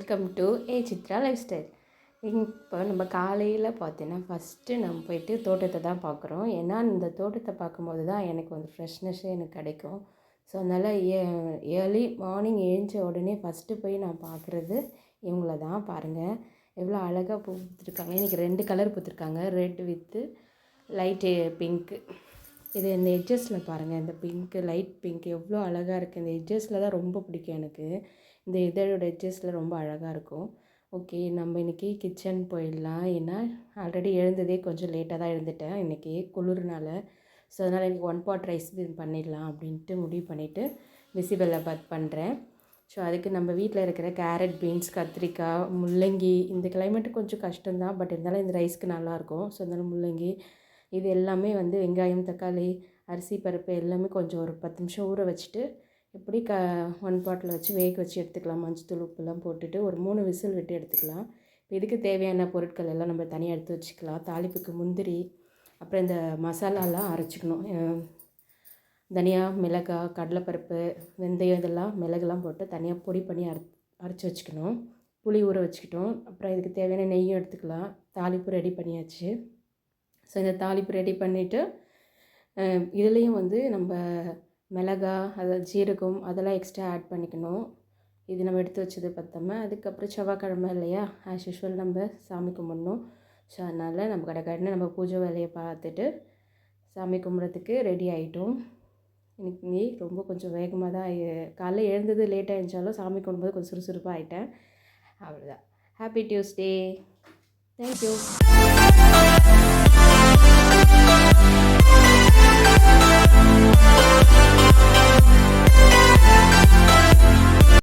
Welcome to Chitra life style. இப்போ நம்ம காலையில் பார்த்தீங்கன்னா ஃபஸ்ட்டு நம்ம போயிட்டு தோட்டத்தை தான் பார்க்குறோம். ஏன்னா இந்த தோட்டத்தை பார்க்கும்போது தான் எனக்கு வந்து ஃப்ரெஷ்னஸ்ஸே எனக்கு கிடைக்கும். ஸோ அதனால் ஏர்லி மார்னிங் எழுந்த உடனே ஃபஸ்ட்டு போய் நான் பார்க்குறது இவங்கள தான். பாருங்கள் எவ்வளோ அழகாக பூ பூத்துருக்காங்க. இன்றைக்கி 2 colour பூத்துருக்காங்க, red with light pink. இது இந்த எட்ஜஸில் பாருங்கள், இந்த பிங்க்கு லைட் பிங்க் எவ்வளோ அழகாக இருக்குது. இந்த எட்ஜஸில் தான் ரொம்ப பிடிக்கும் எனக்கு. இந்த இதழோட எட்ஜஸில் ரொம்ப அழகாக இருக்கும். ஓகே, நம்ம இன்றைக்கி கிச்சன் போயிடலாம். ஏன்னா ஆல்ரெடி எழுந்ததே கொஞ்சம் லேட்டாக தான் எழுந்துட்டேன் இன்றைக்கி குளிர்னால. ஸோ அதனால் இன்றைக்கி 1 pot ரைஸ் பண்ணிடலாம் அப்படின்ட்டு முடிவு பண்ணிவிட்டு பிசிபெல்லாபாத் பண்ணுறேன். ஸோ அதுக்கு நம்ம வீட்டில் இருக்கிற கேரட், பீன்ஸ், கத்திரிக்காய், முள்ளங்கி, இந்த கிளைமேட்டு கொஞ்சம் கஷ்டம்தான், பட் இருந்தாலும் இந்த ரைஸ்க்கு நல்லாயிருக்கும். ஸோ அதனால் முள்ளங்கி இது எல்லாமே வந்து வெங்காயம், தக்காளி, அரிசி, பருப்பு எல்லாமே கொஞ்சம் ஒரு 10 நிமிஷம் ஊற வச்சுட்டு இப்படி 1 பாட்டில் வச்சு வேக வச்சு எடுத்துக்கலாம். மஞ்சத்தூள், உப்புலாம் போட்டுட்டு ஒரு 3 விசில் விட்டு எடுத்துக்கலாம். இப்போ இதுக்கு தேவையான பொருட்கள் எல்லாம் நம்ம தனியாக எடுத்து வச்சுக்கலாம். தாளிப்புக்கு முந்திரி, அப்புறம் இந்த மசாலாலாம் அரைச்சிக்கணும். தனியா, மிளகாய், கடலைப்பருப்பு, வெந்தயம் இதெல்லாம் மிளகுலாம் போட்டு தனியாக பொடி பண்ணி அரைச்சி வச்சுக்கணும். புளி ஊற வச்சுக்கிட்டோம். அப்புறம் இதுக்கு தேவையான நெய்யும் எடுத்துக்கலாம். தாளிப்பு ரெடி பண்ணியாச்சு. ஸோ இந்த தாளிப்பு ரெடி பண்ணிவிட்டு இதுலேயும் வந்து நம்ம மிளகாய், அதாவது ஜீரகம் அதெல்லாம் எக்ஸ்ட்ரா ஆட் பண்ணிக்கணும். இது நம்ம எடுத்து வச்சது பத்தாம. அதுக்கப்புறம் செவ்வாய்க்கிழமை இல்லையா, ஆஸ் யூஷுவல் நம்ம சாமி கும்பிட்ணும். ஸோ அதனால் நம்ம கடை நம்ம பூஜை வேலையை பார்த்துட்டு சாமி கும்பிட்றதுக்கு ரெடி ஆகிட்டோம். இன்றைக்கி ரொம்ப கொஞ்சம் வேகமாக தான் காலைல எழுந்தது லேட்டாக இருந்துச்சாலும் சாமி கும்பிடும்போது கொஞ்சம் சுறுசுறுப்பாக ஆகிட்டேன். அவ்வளோதான். Happy Tuesday. தேங்க்யூ.